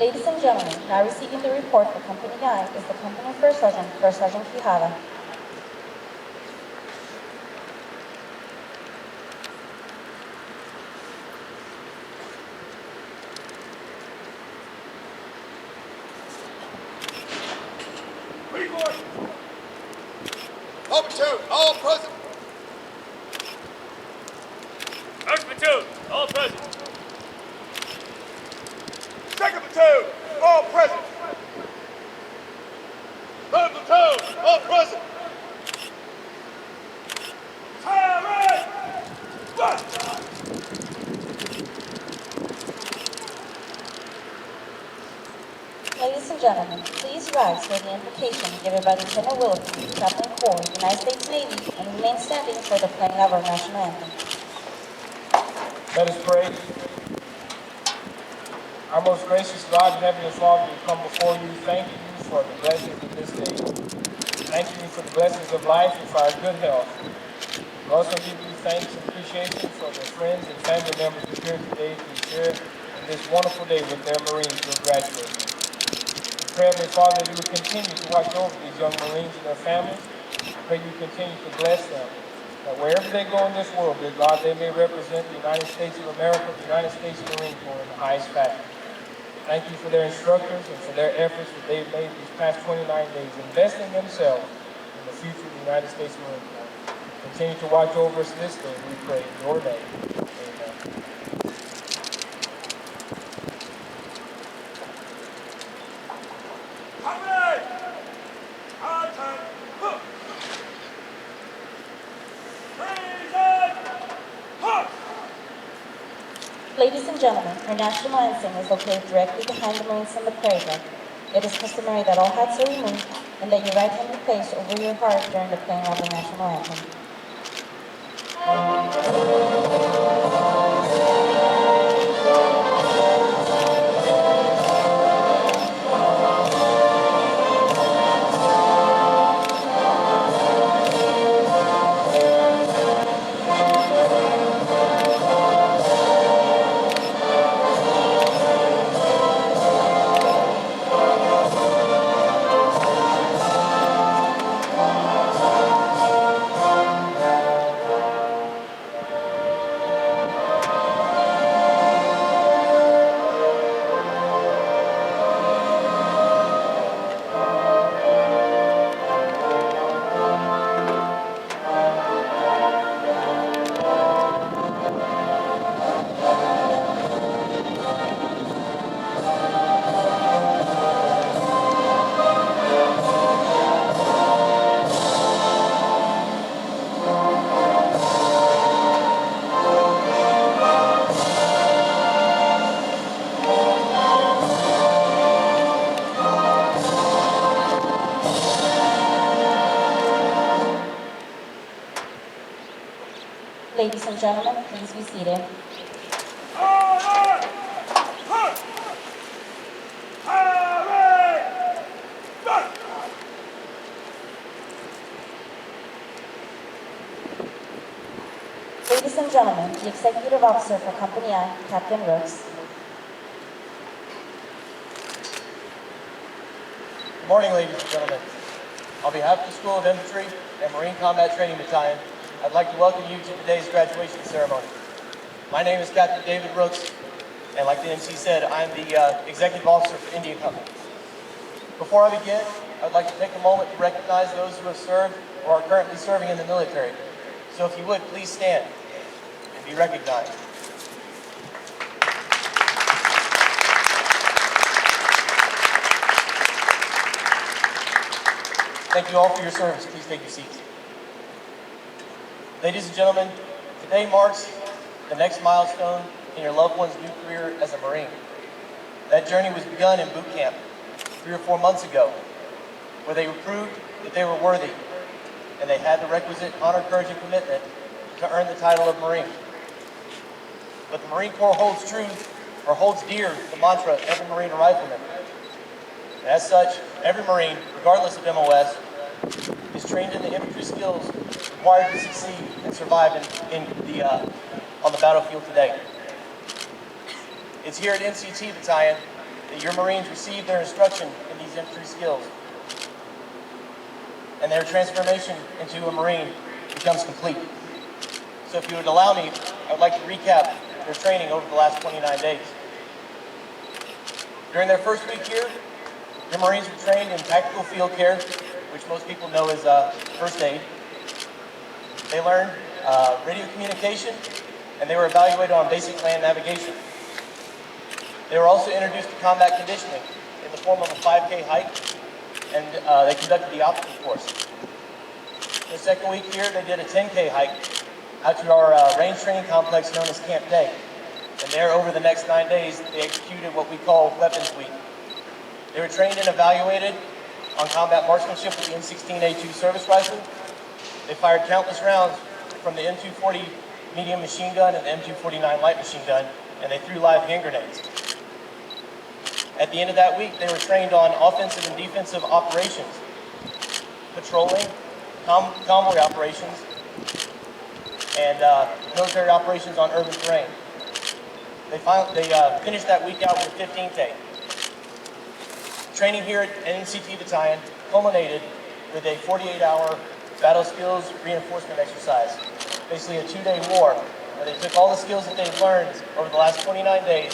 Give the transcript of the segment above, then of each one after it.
Ladies and gentlemen, now receiving the report for Company I is the Company First Sergeant Quijada. Report! All platoon, all present. First platoon, all present. Second platoon, all present. Third platoon, all present. Fire! Ladies and gentlemen, please rise for the invocation given by Lieutenant Wilson, Captain Corps, United States Navy, and remain standing for the playing of our national anthem. Let us pray. Our most gracious God and Heavenly Father, we come before you, thanking you for the blessings of this day. Thanking you for the blessings of life and for our good health. We also give you thanks and appreciation for the friends and family members who are here today to share in this wonderful day with their Marines who are graduating. We pray, Heavenly Father, that you will continue to watch over these young Marines and their families. We pray you continue to bless them. That wherever they go in this world, dear God, they may represent the United States of America, the United States Marine Corps in the highest fashion. Thank you for their instructors and for their efforts that they've made these past 29 days, investing themselves in the future of the United States Marine Corps. Continue to watch over us this day, we pray in your name. Amen. Ladies and gentlemen, our national anthem is located directly behind the Marines in the prayer book. It is customary that all hats are removed and that your right hand be placed over your heart during the playing of the national anthem. Ladies and gentlemen, please be seated. Ladies and gentlemen, the Executive Officer for Company I, Captain Rooks. Good morning, ladies and gentlemen. On behalf of the School of Infantry and Marine Combat Training Battalion, I'd like to welcome you to today's graduation ceremony. My name is Captain David Rooks, and like the MC said, I'm the Executive Officer for India Company. Before I begin, I'd like to take a moment to recognize those who have served or are currently serving in the military. So if you would, please stand and be recognized. Thank you all for your service. Please take your seats. Ladies and gentlemen, today marks the next milestone in your loved one's new career as a Marine. That journey was begun in boot camp 3 or 4 months ago, where they proved that they were worthy and they had the requisite honor, courage, and commitment to earn the title of Marine. But the Marine Corps holds true, or holds dear, the mantra of every Marine or rifleman. And as such, every Marine, regardless of MOS, is trained in the infantry skills required to succeed and survive on the battlefield today. It's here at MCT Battalion that your Marines receive their instruction in these infantry skills, and their transformation into a Marine becomes complete. So if you would allow me, I would like to recap their training over the last 29 days. During their first week here, your Marines were trained in tactical field care, which most people know as first aid. They learned radio communication, and they were evaluated on basic land navigation. They were also introduced to combat conditioning in the form of a 5K hike, and they conducted the obstacle course. The second week here, they did a 10K hike out to our range training complex known as Camp Day. And there, over the next 9 days, they executed what we call Weapons Week. They were trained and evaluated on combat marksmanship with the M16A2 service rifle. They fired countless rounds from the M240 medium machine gun and the M249 light machine gun, and they threw live hand grenades. At the end of that week, they were trained on offensive and defensive operations, patrolling, convoy operations, and military operations on urban terrain. They finished that week out with a 15K. Training here at MCT Battalion culminated with a 48-hour battle skills reinforcement exercise, basically a 2-day war, where they took all the skills that they've learned over the last 29 days,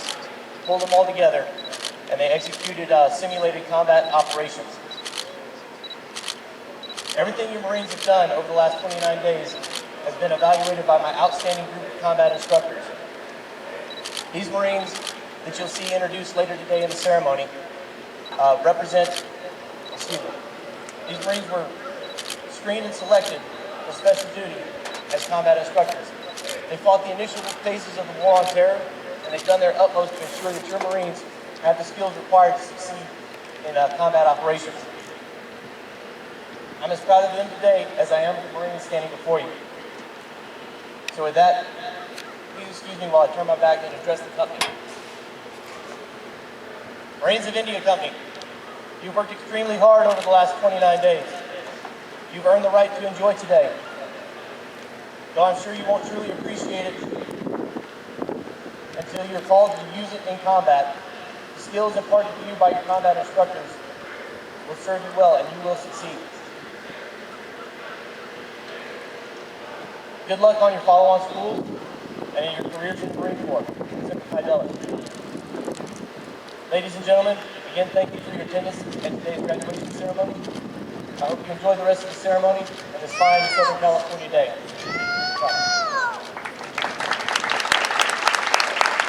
pulled them all together, and they executed simulated combat operations. Everything your Marines have done over the last 29 days has been evaluated by my outstanding group of combat instructors. These Marines that you'll see introduced later today in the ceremony these Marines were screened and selected for special duty as combat instructors. They fought the initial phases of the war on terror, and they've done their utmost to ensure that your Marines have the skills required to succeed in combat operations. I'm as proud of them today as I am of the Marines standing before you. So with that, please excuse me while I turn my back and address the company. Marines of India Company, you've worked extremely hard over the last 29 days. You've earned the right to enjoy today. Though I'm sure you won't truly appreciate it until you're called to use it in combat, the skills imparted to you by your combat instructors will serve you well, and you will succeed. Good luck on your follow-on schools and in your careers in the Marine Corps. Semper Fidelis. Ladies and gentlemen, again, thank you for your attendance at today's graduation ceremony. I hope you enjoy the rest of the ceremony and this fine Southern California day.